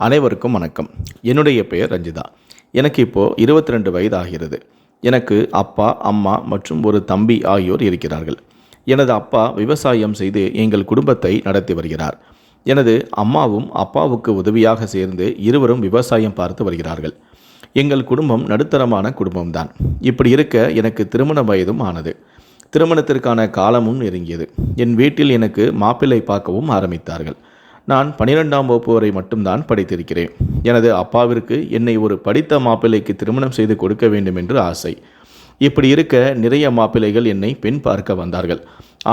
அனைவருக்கும் வணக்கம். என்னுடைய பெயர் ரஞ்சிதா. எனக்கு இப்போது 22 வயது ஆகிறது. எனக்கு அப்பா, அம்மா மற்றும் ஒரு தம்பி ஆகியோர் இருக்கிறார்கள். எனது அப்பா விவசாயம் செய்து எங்கள் குடும்பத்தை நடத்தி வருகிறார். எனது அம்மாவும் அப்பாவுக்கு உதவியாக சேர்ந்து இருவரும் விவசாயம் பார்த்து வருகிறார்கள். எங்கள் குடும்பம் நடுத்தரமான குடும்பம்தான். இப்படி இருக்க எனக்கு திருமண வயதும் ஆனது. திருமணத்திற்கான காலமும் நெருங்கியது. என் வீட்டில் எனக்கு மாப்பிள்ளை பார்க்கவும் ஆரம்பித்தார்கள். நான் 12ஆம் வகுப்பு வரை மட்டும்தான் படித்திருக்கிறேன். எனது அப்பாவிற்கு என்னை ஒரு படித்த மாப்பிள்ளைக்கு திருமணம் செய்து கொடுக்க வேண்டும் என்று ஆசை. இப்படி இருக்க நிறைய மாப்பிள்ளைகள் என்னை பெண் பார்க்க வந்தார்கள்.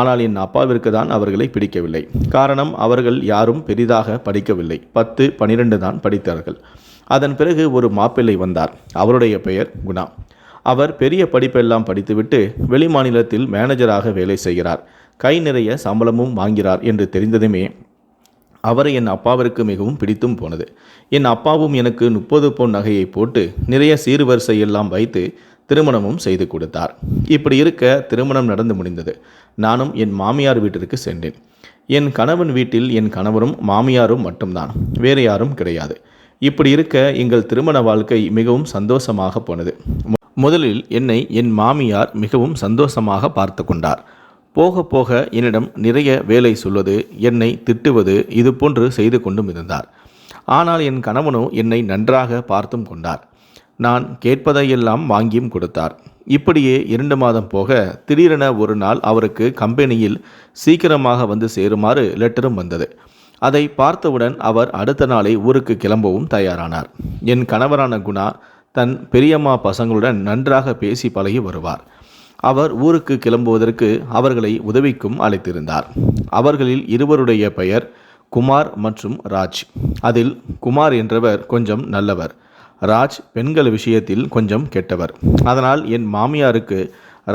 ஆனால் என் அப்பாவிற்கு தான் அவர்களை பிடிக்கவில்லை. காரணம், அவர்கள் யாரும் பெரிதாக படிக்கவில்லை. 10, 12 தான் படித்தார்கள். அதன் பிறகு ஒரு மாப்பிள்ளை வந்தார். அவருடைய பெயர் குணா. அவர் பெரிய படிப்பெல்லாம் படித்துவிட்டு வெளிமாநிலத்தில் மேனேஜராக வேலை செய்கிறார். கை நிறைய சம்பளமும் வாங்கிறார் என்று தெரிந்ததுமே அவரை என் அப்பாவிற்கு மிகவும் பிடித்தும் போனது. என் அப்பாவும் எனக்கு 30 பவுன் நகையை போட்டு நிறைய சீர்வரிசையெல்லாம் வைத்து திருமணமும் செய்து கொடுத்தார். இப்படி இருக்க திருமணம் நடந்து முடிந்தது. நானும் என் மாமியார் வீட்டிற்கு சென்றேன். என் கணவன் வீட்டில் என் கணவரும் மாமியாரும் மட்டும்தான், வேறு யாரும் கிடையாது. இப்படி இருக்க எங்கள் திருமண வாழ்க்கை மிகவும் சந்தோஷமாக போனது. முதலில் என்னை என் மாமியார் மிகவும் சந்தோஷமாக பார்த்து கொண்டார். போக போக என்னிடம் நிறைய வேலை சொல்வது, என்னை திட்டுவது, இது போன்று செய்து கொண்டும் இருந்தார். ஆனால் என் கணவனோ என்னை நன்றாக பார்த்தும் கொண்டார். நான் கேட்பதையெல்லாம் வாங்கியும் கொடுத்தார். இப்படியே 2 மாதம் போக திடீரென ஒரு நாள் அவருக்கு கம்பெனியில் சீக்கிரமாக வந்து சேருமாறு லெட்டரும் வந்தது. அதை பார்த்தவுடன் அவர் அடுத்த நாளை ஊருக்கு கிளம்பவும் தயாரானார். என் கணவரான குணா தன் பெரியம்மா பசங்களுடன் நன்றாக பேசி பழகி வருவார். அவர் ஊருக்கு கிளம்புவதற்கு அவர்களை உதவிக்கும் அழைத்திருந்தார். அவர்களில் இருவருடைய பெயர் குமார் மற்றும் ராஜ். அதில் குமார் என்றவர் கொஞ்சம் நல்லவர். ராஜ் பெண்கள் விஷயத்தில் கொஞ்சம் கெட்டவர். அதனால் என் மாமியாருக்கு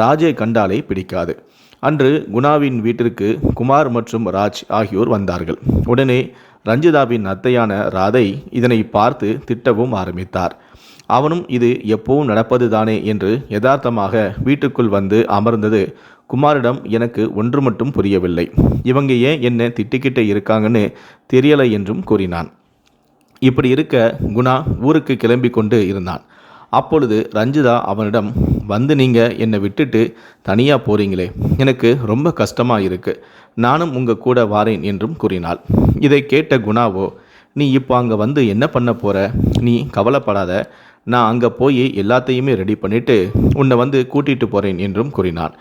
ராஜை கண்டாலே பிடிக்காது. அன்று குணாவின் வீட்டிற்கு குமார் மற்றும் ராஜ் ஆகியோர் வந்தார்கள். உடனே ரஞ்சிதாவின் அத்தையான ராதை இதனை பார்த்து திட்டவும் ஆரம்பித்தார். அவனும் இது எப்பவும் நடப்பது தானே என்று யதார்த்தமாக வீட்டுக்குள் வந்து அமர்ந்தது. குமாரிடம் எனக்கு ஒன்று மட்டும் புரியவில்லை. இவங்க ஏன் என்ன திட்டிக்கிட்டே இருக்காங்கன்னு தெரியலை என்றும் கூறினான். இப்படி இருக்க குணா ஊருக்கு கிளம்பி கொண்டு இருந்தான். அப்பொழுது ரஞ்சிதா அவனிடம் வந்து, நீங்கள் என்னை விட்டுட்டு தனியாக போகிறீங்களே, எனக்கு ரொம்ப கஷ்டமாக இருக்குது, நானும் உங்கள் கூட வாரேன் என்றும் கூறினாள். இதை கேட்ட குணாவோ, நீ இப்போ அங்கே வந்து என்ன பண்ண போகிற, நீ கவலைப்படாத, நான் அங்கே போய் எல்லாத்தையுமே ரெடி பண்ணிவிட்டு உன்னை வந்து கூட்டிகிட்டு போகிறேன் என்றும் கூறினான்.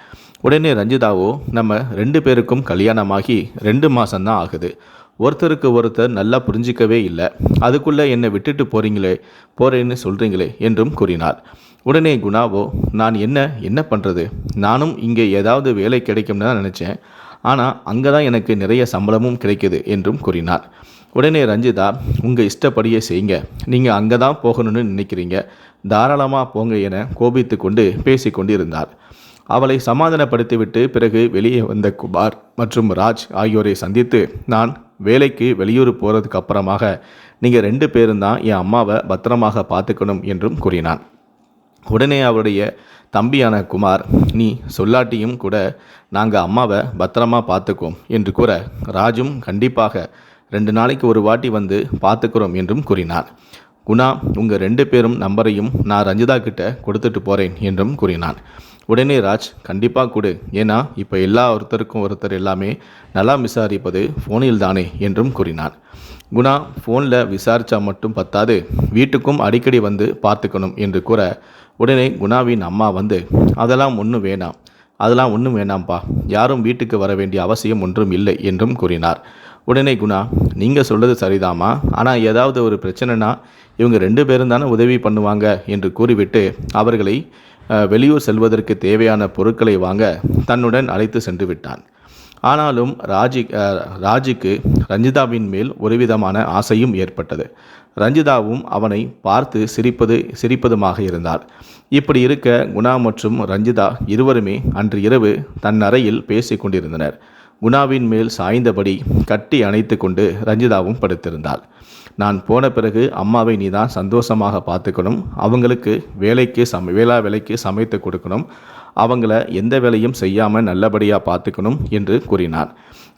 உடனே ரஞ்சிதாவோ, நம்ம 2 பேருக்கும் கல்யாணமாகி 2 மாதம்தான் ஆகுது, ஒருத்தருக்கு ஒருத்தர் நல்லா புரிஞ்சிக்கவே இல்லை, அதுக்குள்ளே என்னை விட்டுட்டு போகிறேன்னு சொல்கிறீங்களே என்றும் கூறினார். உடனே குணாவோ, நான் என்ன பண்ணுறது, நானும் இங்கே ஏதாவது வேலை கிடைக்கும்னு தான் நினச்சேன், ஆனால் அங்கே தான் எனக்கு நிறைய சம்பளமும் கிடைக்குது என்றும் கூறினார். உடனே ரஞ்சிதா, உங்கள் இஷ்டப்படியே செய்யுங்க, நீங்கள் அங்கே தான் போகணும்னு நினைக்கிறீங்க, தாராளமாக போங்க என கோபித்து கொண்டு பேசி கொண்டு இருந்தார். அவளை சமாதானப்படுத்திவிட்டு பிறகு வெளியே வந்த குமார் மற்றும் ராஜ் ஆகியோரை சந்தித்து, நான் வேலைக்கு வெளியூர் போகிறதுக்கு அப்புறமாக நீங்கள் 2 பேரும் தான் என் அம்மாவை பத்திரமாக பார்த்துக்கணும் என்றும் கூறினான். உடனே அவருடைய தம்பியான குமார், நீ சொல்லாட்டியும் கூட நாங்கள் அம்மாவை பத்திரமா பார்த்துக்குவோம் என்று கூற, ராஜும் கண்டிப்பாக 2 நாளைக்கு ஒரு வாட்டி வந்து பார்த்துக்கிறோம் என்றும் கூறினார். குணா, உங்கள் 2 பேரும் நம்பரையும் நான் ரஞ்சிதா கிட்ட கொடுத்துட்டு போகிறேன் என்றும் கூறினான். உடனே ராஜ், கண்டிப்பாக கொடு, ஏன்னா இப்போ ஒருத்தர் எல்லாமே நல்லா விசாரிப்பது ஃபோனில் தானே என்றும் கூறினான். குணா, ஃபோனில் விசாரித்தா மட்டும் பத்தாது, வீட்டுக்கும் அடிக்கடி வந்து பார்த்துக்கணும் என்று கூற, உடனே குணாவின் அம்மா வந்து, அதெல்லாம் ஒன்றும் வேணாம்ப்பா, யாரும் வீட்டுக்கு வர வேண்டிய அவசியம் ஒன்றும் இல்லை என்றும் கூறினார். உடனே குணா, நீங்கள் சொல்கிறது சரிதாம்மா, ஆனால் ஏதாவது ஒரு பிரச்சனைனா இவங்க 2 பேரும் தானே உதவி பண்ணுவாங்க என்று கூறிவிட்டு அவர்களை வெளியூர் செல்வதற்கு தேவையான பொருட்களை வாங்க தன்னுடன் அழைத்து சென்று விட்டான். ஆனாலும் ராஜுக்கு ரஞ்சிதாவின் மேல் ஒருவிதமான ஆசையும் ஏற்பட்டது. ரஞ்சிதாவும் அவனை பார்த்து சிரிப்பதுமாக இருந்தாள். இப்படி இருக்க குணா மற்றும் ரஞ்சிதா இருவருமே அன்று இரவு தன் அறையில் பேசி கொண்டிருந்தனர். குணாவின் மேல் சாய்ந்தபடி கட்டி அணைத்து கொண்டு ரஞ்சிதாவும் படுத்திருந்தாள். நான் போன பிறகு அம்மாவை நீ தான் சந்தோஷமாக பார்த்துக்கணும், அவங்களுக்கு வேலைக்கு சமைத்து கொடுக்கணும், அவங்கள எந்த வேலையும் செய்யாமல் நல்லபடியாக பார்த்துக்கணும் என்று கூறினார்.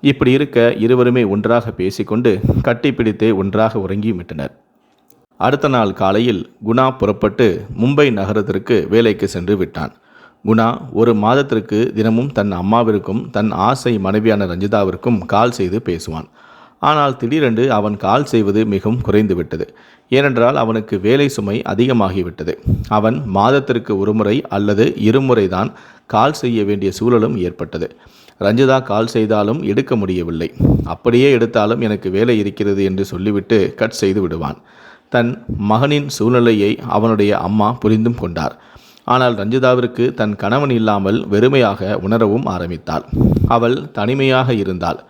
இப்படி இருக்க இருவருமே ஒன்றாக பேசிக்கொண்டு கட்டிப்பிடித்தே ஒன்றாக உறங்கியும் விட்டனர். அடுத்த நாள் காலையில் குணா புறப்பட்டு மும்பை நகரத்திற்கு வேலைக்கு சென்று விட்டான். குணா ஒரு மாதத்திற்கு தினமும் தன் அம்மாவிற்கும் தன் ஆசை மனைவியான ரஞ்சிதாவிற்கும் கால் செய்து பேசுவான். ஆனால் திடீரென்று அவன் கால் செய்வது மிகவும் குறைந்துவிட்டது. ஏனென்றால் அவனுக்கு வேலை சுமை அதிகமாகிவிட்டது. அவன் மாதத்திற்கு ஒருமுறை அல்லது இருமுறை தான் கால் செய்ய வேண்டிய சூழலும் ஏற்பட்டது. ரஞ்சிதா கால் செய்தாலும் எடுக்க முடியவில்லை. அப்படியே எடுத்தாலும் எனக்கு வேலை இருக்கிறது என்று சொல்லிவிட்டு கட் செய்து விடுவான். தன் மகனின் சூழ்நிலையை அவனுடைய அம்மா புரிந்தும் கொண்டார். ஆனால் ரஞ்சிதாவிற்கு தன் கணவன் இல்லாமல் வெறுமையாக உணரவும் ஆரம்பித்தாள். அவள் தனிமையாக இருந்தாள்.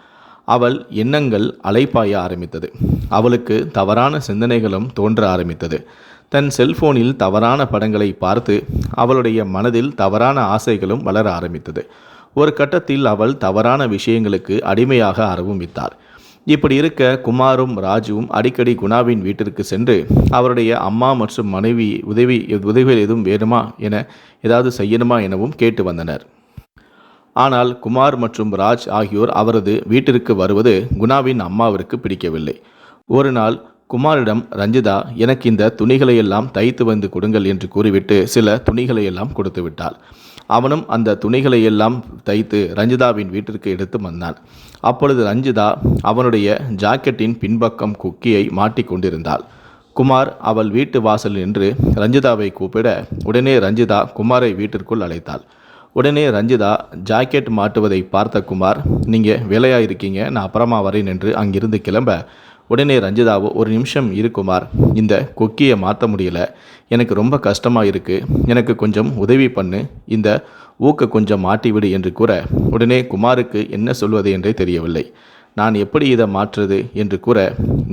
அவள் எண்ணங்கள் அலைப்பாய ஆரம்பித்தது. அவளுக்கு தவறான சிந்தனைகளும் தோன்ற ஆரம்பித்தது. தன் செல்போனில் தவறான படங்களை பார்த்து அவளுடைய மனதில் தவறான ஆசைகளும் வளர ஆரம்பித்தது. ஒரு கட்டத்தில் அவள் தவறான விஷயங்களுக்கு அடிமையாக ஆரம்பித்தாள். இப்படி இருக்க குமாரும் ராஜுவும் அடிக்கடி குணாவின் வீட்டிற்கு சென்று அவருடைய அம்மா மற்றும் மனைவி உதவிகள் எதுவும் வேணுமா என ஏதாவது செய்யணுமா எனவும் கேட்டு வந்தனர். ஆனால் குமார் மற்றும் ராஜ் ஆகியோர் அவரது வீட்டிற்கு வருவது குணாவின் அம்மாவிற்கு பிடிக்கவில்லை. ஒரு நாள் குமாரிடம் ரஞ்சிதா எனக்கு இந்த துணிகளையெல்லாம் தைத்து வந்து கொடுங்கள் என்று கூறிவிட்டு சில துணிகளையெல்லாம் கொடுத்து விட்டாள். அவனும் அந்த துணிகளையெல்லாம் தைத்து ரஞ்சிதாவின் வீட்டிற்கு எடுத்து வந்தான். அப்பொழுது ரஞ்சிதா அவனுடைய ஜாக்கெட்டின் பின்பக்கம் கொக்கியை மாட்டிக்கொண்டிருந்தாள். குமார் அவள் வீட்டு வாசல் நின்று ரஞ்சிதாவை கூப்பிட உடனே ரஞ்சிதா குமாரை வீட்டிற்குள் அழைத்தாள். உடனே ரஞ்சிதா ஜாக்கெட் மாட்டுவதை பார்த்த குமார், நீங்கள் வேலையாக இருக்கீங்க, நான் அப்புறமா வரேன் என்று அங்கிருந்து கிளம்ப உடனே ரஞ்சிதாவோ ஒரு நிமிஷம் இரு குமார், இந்த கொக்கியை மாற்ற முடியல, எனக்கு ரொம்ப கஷ்டமாக இருக்குது, எனக்கு கொஞ்சம் உதவி பண்ணு, இந்த ஊக்க கொஞ்சம் மாட்டிவிடு என்று கூற உடனே குமாருக்கு என்ன சொல்வது என்றே தெரியவில்லை. நான் எப்படி இதை மாற்றுறது என்று கூற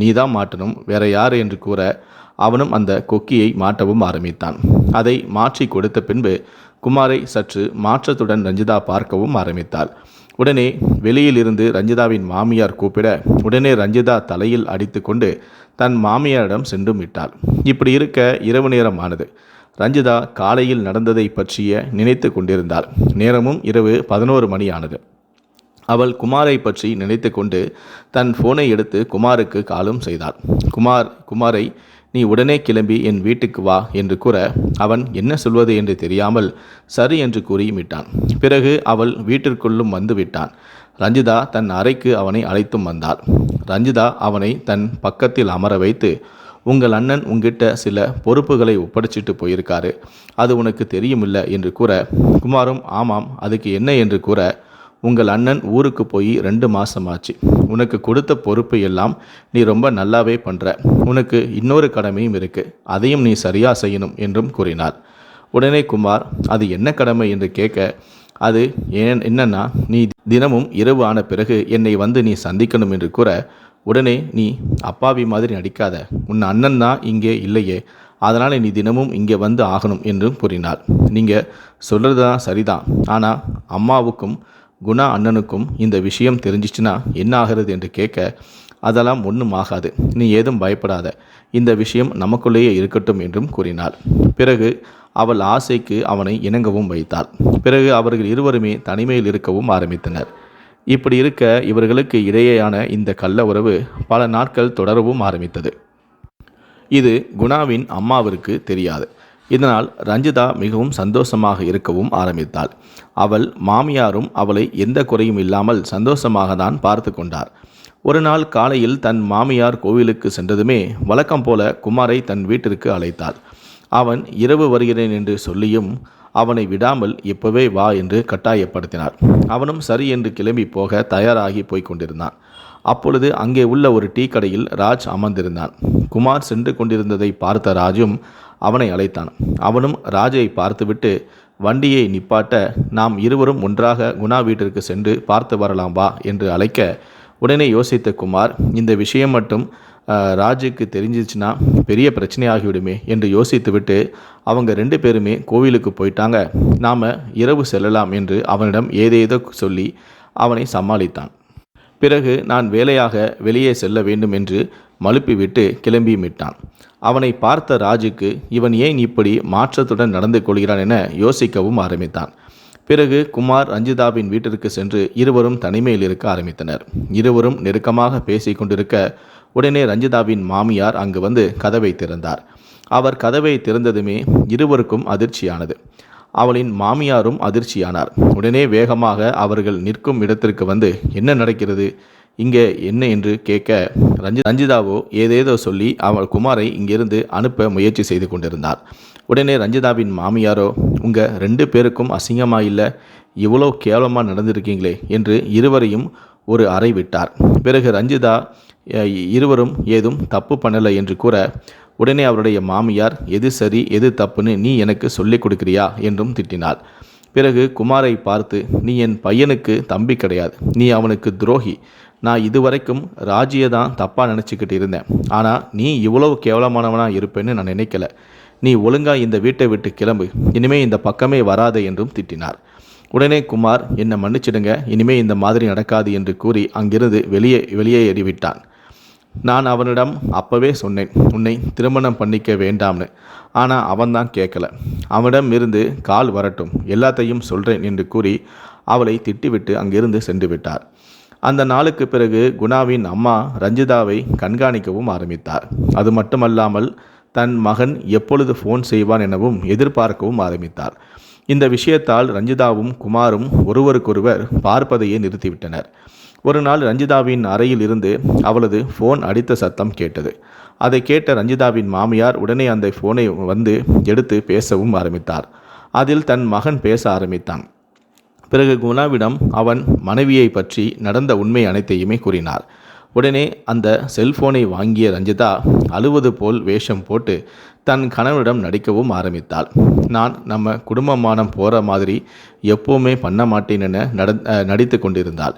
நீ தான் மாற்றணும், வேற யார் என்று கூற அவனும் அந்த கொக்கியை மாட்டவும் ஆரம்பித்தான். அதை மாற்றி கொடுத்த பின்பு குமாரை சற்று மாற்றத்துடன் ரஞ்சிதா பார்க்கவும் ஆரம்பித்தாள். உடனே வெளியில் இருந்து ரஞ்சிதாவின் மாமியார் கூப்பிட உடனே ரஞ்சிதா தலையில் அடித்து கொண்டு தன் மாமியாரிடம் சென்று விட்டாள். இப்படி இருக்க இரவு நேரம் ஆனது. ரஞ்சிதா காலையில் நடந்ததை பற்றிய நினைத்து கொண்டிருந்தாள். நேரமும் இரவு 11 மணி ஆனது. அவள் குமாரை பற்றி நினைத்து கொண்டு தன் போனை எடுத்து குமாருக்கு காலும் செய்தாள். குமாரை நீ உடனே கிளம்பி என் வீட்டுக்கு வா என்று கூற அவன் என்ன சொல்வது என்று தெரியாமல் சரி என்று கூறிவிட்டான். பிறகு அவள் வீட்டிற்குள்ளும் வந்து விட்டான். ரஞ்சிதா தன் அறைக்கு அவனை அழைத்தும் வந்தாள். ரஞ்சிதா அவனை தன் பக்கத்தில் அமர வைத்து உங்கள் அண்ணன் உங்கிட்ட சில பொறுப்புகளை ஒப்படைச்சிட்டு போயிருக்காரு, அது உனக்கு தெரியுமில்ல என்று கூற குமாரும் ஆமாம் அதுக்கு என்ன என்று கூற உங்கள் அண்ணன் ஊருக்கு போய் 2 மாதம் ஆச்சு, உனக்கு கொடுத்த பொறுப்பு எல்லாம் நீ ரொம்ப நல்லாவே பண்ணுற, உனக்கு இன்னொரு கடமையும் இருக்குது, அதையும் நீ சரியாக செய்யணும் என்றும் கூறினார். உடனே குமார் அது என்ன கடமை என்று கேட்க அது என்னன்னா நீ தினமும் இரவு ஆன பிறகு என்னை வந்து நீ சந்திக்கணும் என்று கூற உடனே நீ அப்பாவி மாதிரி நடிக்காத, உன் அண்ணன் தான் இங்கே இல்லையே, அதனால் நீ தினமும் இங்கே வந்து ஆகணும் என்றும் கூறினார். நீங்கள் சொல்கிறது தான் சரிதான், ஆனால் அம்மாவுக்கும் குணா அண்ணனுக்கும் இந்த விஷயம் தெரிஞ்சிச்சுன்னா என்ன ஆகிறது என்று கேட்க அதெல்லாம் ஒன்றும் ஆகாது, நீ ஏதும் பயப்படாத, இந்த விஷயம் நமக்குள்ளேயே இருக்கட்டும் என்றும் கூறினாள். பிறகு அவள் ஆசைக்கு அவனை இணங்கவும் வைத்தாள். பிறகு அவர்கள் இருவருமே தனிமையில் இருக்கவும் ஆரம்பித்தனர். இப்படி இருக்க இவர்களுக்கு இடையேயான இந்த கள்ள உறவு பல நாட்கள் தொடரவும் ஆரம்பித்தது. இது குணாவின் அம்மாவிற்கு தெரியாது. இதனால் ரஞ்சிதா மிகவும் சந்தோஷமாக இருக்கவும் ஆரம்பித்தாள். அவள் மாமியாரும் அவளை எந்த குறையும் இல்லாமல் சந்தோஷமாக தான் பார்த்து கொண்டார். ஒரு நாள் காலையில் தன் மாமியார் கோவிலுக்கு சென்றதுமே வழக்கம் போல குமாரை தன் வீட்டிற்கு அழைத்தாள். அவன் இரவு வருகிறேன் என்று சொல்லியும் அவனை விடாமல் எப்பவே வா என்று கட்டாயப்படுத்தினார். அவனும் சரி என்று கிளம்பி போக தயாராகி போய் கொண்டிருந்தான். அப்பொழுது அங்கே உள்ள ஒரு டீ கடையில் ராஜ் அமர்ந்திருந்தான். குமார் சென்று கொண்டிருந்ததை பார்த்த ராஜும் அவனை அழைத்தான். அவனும் ராஜை பார்த்துவிட்டு வண்டியை நிப்பாட்ட நாம் இருவரும் ஒன்றாக குணா வீட்டிற்கு சென்று பார்த்து வரலாம் வா என்று அழைக்க உடனே யோசித்த குமார் இந்த விஷயம் மட்டும் ராஜுக்கு தெரிஞ்சிச்சுன்னா பெரிய பிரச்சனையாகிவிடுமே என்று யோசித்துவிட்டு அவங்க 2 பேருமே கோவிலுக்கு போயிட்டாங்க, நாம் இரவு செல்லலாம் என்று அவனிடம் ஏதேதோ சொல்லி அவனை சமாளித்தான். பிறகு நான் வேலையாக வெளியே செல்ல வேண்டும் என்று மழுப்பிவிட்டு கிளம்பியும் விட்டான். அவனை பார்த்த ராஜுக்கு இவன் ஏன் இப்படி மாற்றத்துடன் நடந்து கொள்கிறான் என யோசிக்கவும் ஆரம்பித்தான். பிறகு குமார் ரஞ்சிதாவின் வீட்டிற்கு சென்று இருவரும் தனிமையில் இருக்க ஆரம்பித்தனர். இருவரும் நெருக்கமாக பேசிக் கொண்டிருக்க உடனே ரஞ்சிதாவின் மாமியார் அங்கு வந்து கதவை திறந்தார். அவர் கதவை திறந்ததுமே இருவருக்கும் அதிர்ச்சியானது. அவளின் மாமியாரும் அதிர்ச்சியானார். உடனே வேகமாக அவர்கள் நிற்கும் இடத்திற்கு வந்து என்ன நடக்கிறது, இங்கே என்ன என்று கேட்க ரஞ்சிதாவோ ஏதேதோ சொல்லி அவள் குமாரை இங்கிருந்து அனுப்ப முயற்சி செய்து கொண்டிருந்தார். உடனே ரஞ்சிதாவின் மாமியாரோ உங்கள் 2 பேருக்கும் அசிங்கமாக இல்லை, இவ்வளோ கேவலமாக நடந்திருக்கீங்களே என்று இருவரையும் ஒரு அறை விட்டார். பிறகு ரஞ்சிதா இருவரும் ஏதும் தப்பு பண்ணலை என்று கூற உடனே அவருடைய மாமியார் எது சரி எது தப்புன்னு நீ எனக்கு சொல்லிக் கொடுக்குறியா என்றும் திட்டினாள். பிறகு குமாரை பார்த்து நீ என் பையனுக்கு தம்பி கிடையாது, நீ அவனுக்கு துரோகி. நான் இதுவரைக்கும் ராஜியை தான் தப்பாக நினச்சிக்கிட்டு இருந்தேன். ஆனால் நீ இவ்வளவு கேவலமானவனாக இருப்பேன்னு நான் நினைக்கல. நீ ஒழுங்காக இந்த வீட்டை விட்டு கிளம்பு, இனிமே இந்த பக்கமே வராதே என்றும் திட்டினார். உடனே குமார் என்னை மன்னிச்சிடுங்க, இனிமே இந்த மாதிரி நடக்காது என்று கூறி அங்கிருந்து வெளியே ஏறிவிட்டான். நான் அவனிடம் அப்பவே சொன்னேன் உன்னை திருமணம் பண்ணிக்க வேண்டாம்னு. ஆனால் அவன்தான் கேட்கல. அவனிடம் இருந்து கால் வரட்டும், எல்லாத்தையும் சொல்கிறேன் என்று கூறி அவளை திட்டிவிட்டு அங்கிருந்து சென்று விட்டார். அந்த நாளுக்கு பிறகு குணாவின் அம்மா ரஞ்சிதாவை கண்காணிக்கவும் ஆரம்பித்தார். அது மட்டுமல்லாமல் தன் மகன் எப்பொழுது ஃபோன் செய்வான் எனவும் எதிர்பார்க்கவும் ஆரம்பித்தார். இந்த விஷயத்தால் ரஞ்சிதாவும் குமாரும் ஒருவருக்கொருவர் பார்ப்பதையே நிறுத்திவிட்டனர். ஒரு நாள் ரஞ்சிதாவின் அறையில் இருந்து அவளது ஃபோன் அடித்த சத்தம் கேட்டது. அதை கேட்ட ரஞ்சிதாவின் மாமியார் உடனே அந்த ஃபோனை வந்து எடுத்து பேசவும் ஆரம்பித்தார். அதில் தன் மகன் பேச ஆரம்பித்தான். பிறகு குணாவிடம் அவன் மனைவியை பற்றி நடந்த உண்மை அனைத்தையுமே கூறினார். உடனே அந்த செல்போனை வாங்கிய ரஞ்சிதா அழுவது போல் வேஷம் போட்டு தன் கணவனிடம் நடிக்கவும் ஆரம்பித்தாள். நான் நம்ம குடும்பமானம் போகிற மாதிரி எப்போவுமே பண்ண மாட்டேன் என நடித்து கொண்டிருந்தாள்.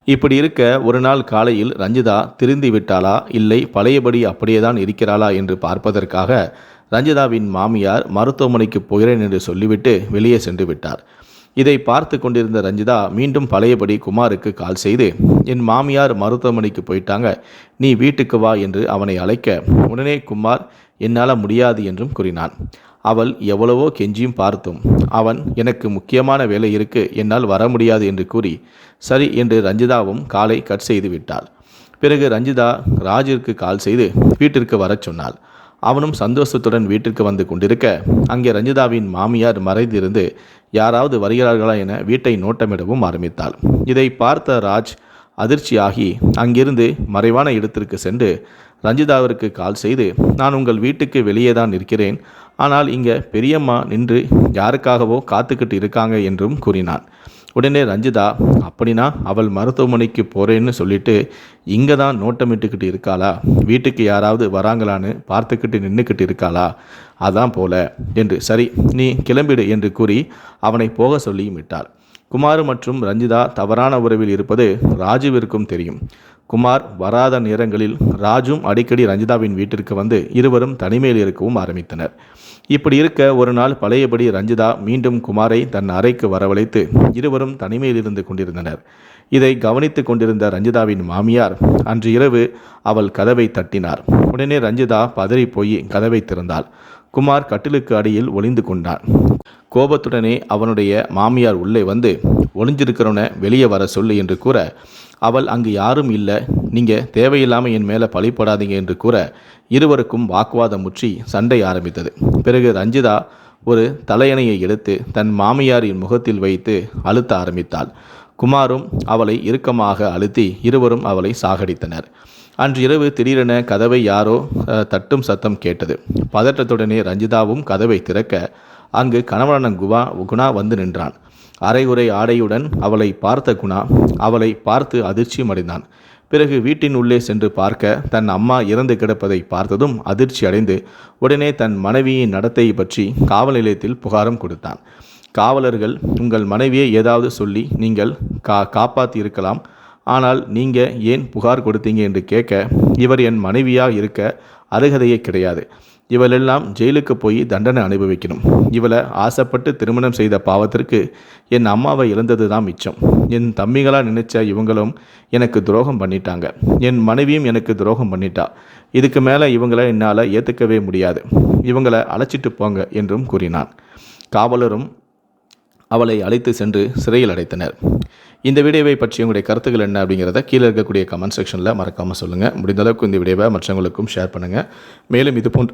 இப்படி இருக்க ஒரு நாள் காலையில் ரஞ்சிதா திருந்தி விட்டாளா இல்லை பழையபடி அப்படியே தான் இருக்கிறாளா என்று பார்ப்பதற்காக ரஞ்சிதாவின் மாமியார் மருத்துவமனைக்கு போகிறேன் என்று சொல்லிவிட்டு வெளியே சென்று விட்டார். இதை பார்த்து கொண்டிருந்த ரஞ்சிதா மீண்டும் பழையபடி குமாருக்கு கால் செய்து என் மாமியார் மருத்துவமனைக்கு போயிட்டாங்க, நீ வீட்டுக்கு வா என்று அவனை அழைக்க உடனே குமார் என்னால் முடியாது என்றும் கூறினான். அவள் எவ்வளவோ கெஞ்சியும் பார்த்தோம். அவன் எனக்கு முக்கியமான வேலை இருக்கு, என்னால் வர முடியாது என்று கூறி சரி என்று ரஞ்சிதாவும் காலை கட் செய்து விட்டாள். பிறகு ரஞ்சிதா ராஜிற்கு கால் செய்து வீட்டிற்கு வரச் சொன்னாள். அவனும் சந்தோஷத்துடன் வீட்டிற்கு வந்து கொண்டிருக்க அங்கே ரஞ்சிதாவின் மாமியார் மறைந்திருந்து யாராவது வருகிறார்களா என வீட்டை நோட்டமிடவும் ஆரம்பித்தாள். இதை பார்த்த ராஜ் அதிர்ச்சியாகி அங்கிருந்து மறைவான இடத்திற்கு சென்று ரஞ்சிதாவிற்கு கால் செய்து நான் உங்கள் வீட்டுக்கு வெளியே தான் இருக்கிறேன், ஆனால் இங்கே பெரியம்மா நின்று யாருக்காகவோ காத்துக்கிட்டு இருக்காங்க என்றும் கூறினான். உடனே ரஞ்சிதா அப்படின்னா அவள் மருத்துவமனைக்கு போகிறேன்னு சொல்லிட்டு இங்கே தான் நோட்டமிட்டுக்கிட்டு இருக்காளா, வீட்டுக்கு யாராவது வராங்களான்னு பார்த்துக்கிட்டு நின்றுக்கிட்டு இருக்காளா, அதான் போல என்று சரி நீ கிளம்பிடு என்று கூறி அவனை போக சொல்லியும் விட்டாள். குமார் மற்றும் ரஞ்சிதா தவறான உறவில் இருப்பது ராஜுவிற்கும் தெரியும். குமார் வராத நேரங்களில் ராஜும் அடிக்கடி ரஞ்சிதாவின் வீட்டிற்கு வந்து இருவரும் தனிமையில் இருக்கவும் ஆரம்பித்தனர். இப்படி இருக்க ஒரு நாள் பழையபடி ரஞ்சிதா மீண்டும் குமாரை தன் அறைக்கு வரவழைத்து இருவரும் தனிமையில் இருந்து கொண்டிருந்தனர். இதை கவனித்து கொண்டிருந்த ரஞ்சிதாவின் மாமியார் அன்று இரவு அவள் கதவை தட்டினார். உடனே ரஞ்சிதா பதறி போய் கதவை திறந்தாள். குமார் கட்டிலுக்கு அடியில் ஒளிந்து கொண்டான். கோபத்துடனே அவனுடைய மாமியார் உள்ளே வந்து ஒளிஞ்சிருக்கிறவனை வெளியே வர சொல்லு என்று கூற அவள் அங்கு யாரும் இல்லை, நீங்கள் தேவையில்லாமல் என் மேலே பழிப்படாதீங்க என்று கூற இருவருக்கும் வாக்குவாதம் முற்றி சண்டை ஆரம்பித்தது. பிறகு ரஞ்சிதா ஒரு தலையணையை எடுத்து தன் மாமியாரின் முகத்தில் வைத்து அழுத்த ஆரம்பித்தாள். குமாரும் அவளை இறுக்கமாக அழுத்தி இருவரும் அவளை சாகடித்தனர். அன்று இரவு திடீரென கதவை யாரோ தட்டும் சத்தம் கேட்டது. பதற்றத்துடனே ரஞ்சிதாவும் கதவை திறக்க அங்கு கணவனான குணா வந்து நின்றான். அரைகுறை ஆடையுடன் அவளை பார்த்த குணா அவளை பார்த்து அதிர்ச்சியும் அடைந்தான். பிறகு வீட்டின் உள்ளே சென்று பார்க்க தன் அம்மா இறந்து கிடப்பதை பார்த்ததும் அதிர்ச்சி அடைந்து உடனே தன் மனைவியின் நடத்தையை பற்றி காவல் நிலையத்தில் புகாரும் கொடுத்தான். காவலர்கள் உங்கள் மனைவியை ஏதாவது சொல்லி நீங்கள் காப்பாற்றி இருக்கலாம், ஆனால் நீங்கள் ஏன் புகார் கொடுத்தீங்க என்று கேட்க இவர் என் மனைவியாக இருக்க அருகதையே கிடையாது, இவளெல்லாம் ஜெயிலுக்கு போய் தண்டனை அனுபவிக்கணும், இவளை ஆசைப்பட்டு திருமணம் செய்த பாவத்திற்கு என் அம்மாவை இழந்தது தான் மிச்சம், என் தம்பிகளாக நினைச்ச இவங்களும் எனக்கு துரோகம் பண்ணிட்டாங்க, என் மனைவியும் எனக்கு துரோகம் பண்ணிட்டா, இதுக்கு மேலே இவங்களை என்னால் ஏற்றுக்கவே முடியாது, இவங்களை அழைச்சிட்டு போங்க என்றும் கூறினான். காவலரும் அவளை அழைத்து சென்று சிறையில் அடைத்தனர். இந்த வீடியோவை பற்றி உங்களுடைய கருத்துக்கள் என்ன அப்படிங்கிறத கீழே இருக்கக்கூடிய கமெண்ட் செக்ஷனில் மறக்காமல் சொல்லுங்கள். முடிந்த அளவுக்கு இந்த வீடியோவை மற்றவங்களுக்கும் ஷேர் பண்ணுங்கள். மேலும் இது போன்ற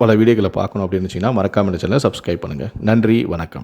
பல வீடியோக்களை பார்க்கணும் அப்படின்னு நினச்சிங்கன்னா மறக்காமல் இந்த சேனலை சப்ஸ்கிரைப் பண்ணுங்கள். நன்றி, வணக்கம்.